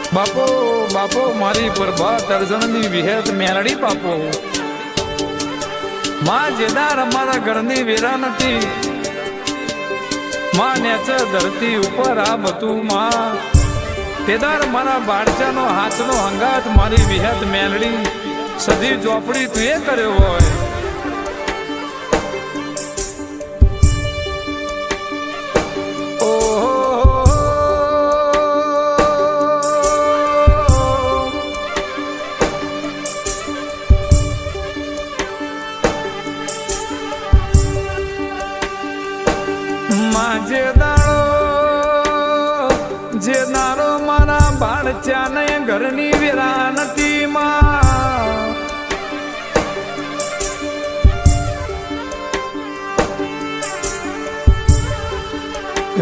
બાપો બાપો મારી પ્રભાત અર્જણની વિહેત મેલડી બાપો માં જેદાર અમારા ઘરની વેરા નથી માં નેચે ધરતી ઉપર આ બધું માં તેદાર મારા બાળચાનો હાથનો હંગાત મારી વિહેત મેલડી સધી ચોપડી તું એ કર્યો હોય જે દાડો મારા બાળચાને ઘરની વેરા નથી માં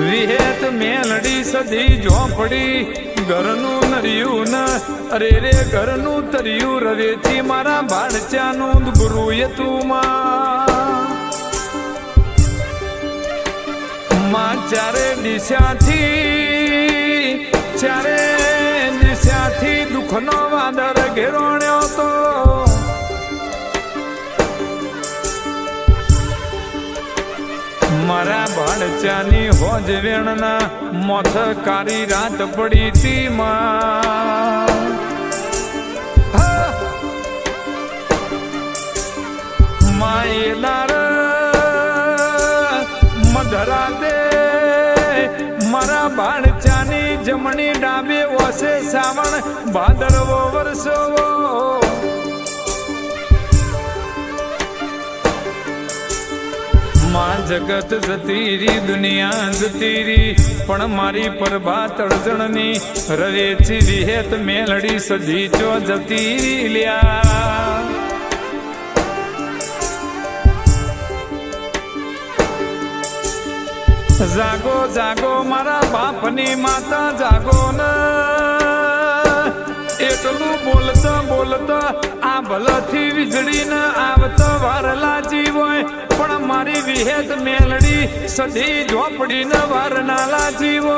વિહેત મેલડી સધી ઝોપડી ઘરનું નરિયું ન અરે રે ઘરનું તરિયું રવેથી મારા બાળચાનું ગુરુ એ તું માં ચારે દિશાથી દુઃખનો વાદર ઘેરોણ્યો તો મારા બાળચાની હોજ વેણના મોથ કારી રાત પડી તી માં માયેદાર મધરા દે મારા બાળચાની જમણી ડાબે ઓસે સાવણ ભાદરવો વરસો માં જગત જતી રી દુનિયા જતી રી પણ મારી પ્રભાત અડજણની રવેચી વિહેત મેલડી સધી ચો જતી રી લ્યા જાગો જાગો મારા બાપની માતા જાગો ન એટલું બોલતા બોલતા આ ભલથી વીજળી ન આવતો વારલા જીવોય પણ મારી વિહેત મેલડી સધી ઝોપડી ન વારનાલા જીવો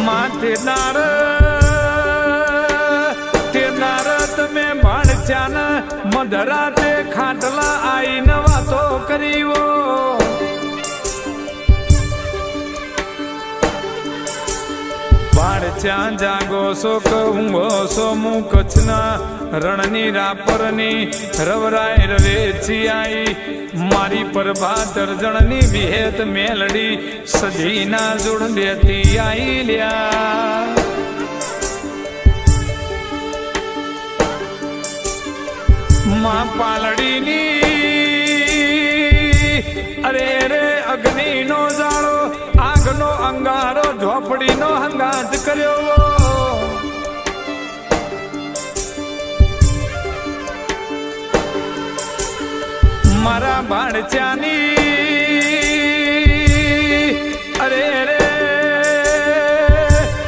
માથે નાર તમે ભાણચાન મધરાતે ખાટલા આઈને વાતો કરીવો ભાણચા જાગો છો કહુંગો છો હું કચ્છના રણની રાપરની રવરાય રવેચી આઈ મારી પ્રભાત અર્જણની વિહેત મેલડી સધીના જોડ દેતી આઈ લ્યા માં પાલડીની અરે રે અગ્નિનો જાળો આગનો અંગારો ઝોપડીનો હંગાત કર્યો મારા બાળચાની અરે રે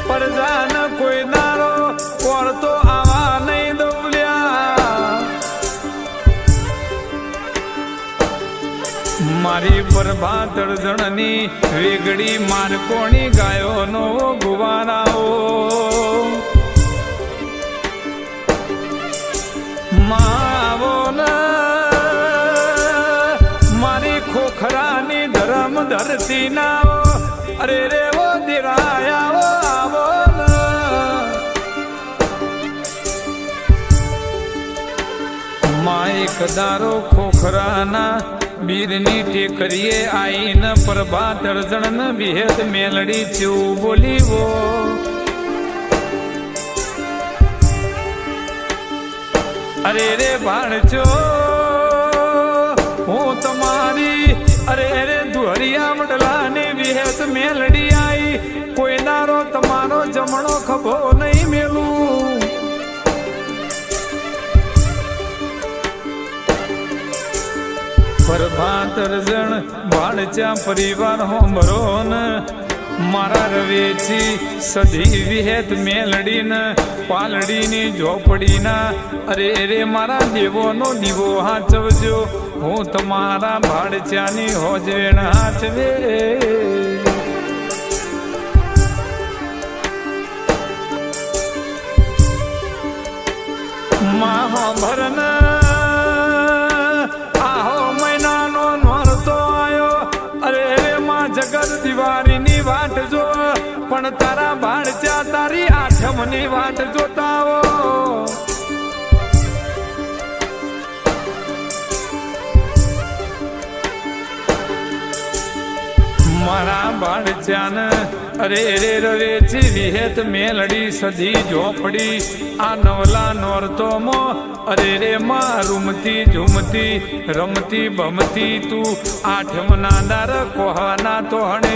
પરજાન કોઈ દારો કોળતો આવા નહીં મારી પ્રભાત અડજણની વેગડી મારકોણી ગાયોનો ગુવારાઓ માવો ન મારી ખોખરાની ધરમ ધરતી નાઓ અરે રે વો દિરાયા આવો માં એક દારો ખોખરાના બીરની ટેકરીએ આઈન પ્રભાત અર્જણ વિહેત મેલડી ચેવું બોલીવો અરે રે ભાણચો હું તમારી અરે રે દુહરિયા વડલાની વિહેત મેલડી આઈ કોઈ દારો તમારો જમણો ખભો નહીં મેલું પ્રભાત અર્જણ બાળચા પરિવાર હોંભરો ન મારા રવેચી સધી વિહેત મેલડીન પાલડીની ઝોપડીના અરે રે મારા દેવોનો દીવો હાચવજો હું તમારા ભાડચાની હોજવેણ હાચવે મહાભરણ આહો મહિનાનો નોરતો આયો અરે રે માં જગત દિવાળીની વાટ જો પણ તારા ભાણચા તારી આઠમની વાટ જોતા હો મારા બાળચાન અરે રે રવેચી વિહેત મેલડી સધી ઝોપડી આ નવલા નોરતોમો અરે રે માં રૂમતી ઝૂમતી રમતી ભમતી તું આઠમના દાર કોહાના તોહણે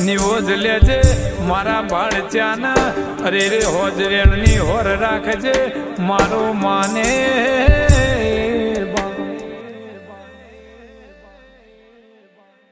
નિવોજ લેજે મારા બાળચાન અરે રે હોજ રેણની હોર રાખજે મારો માને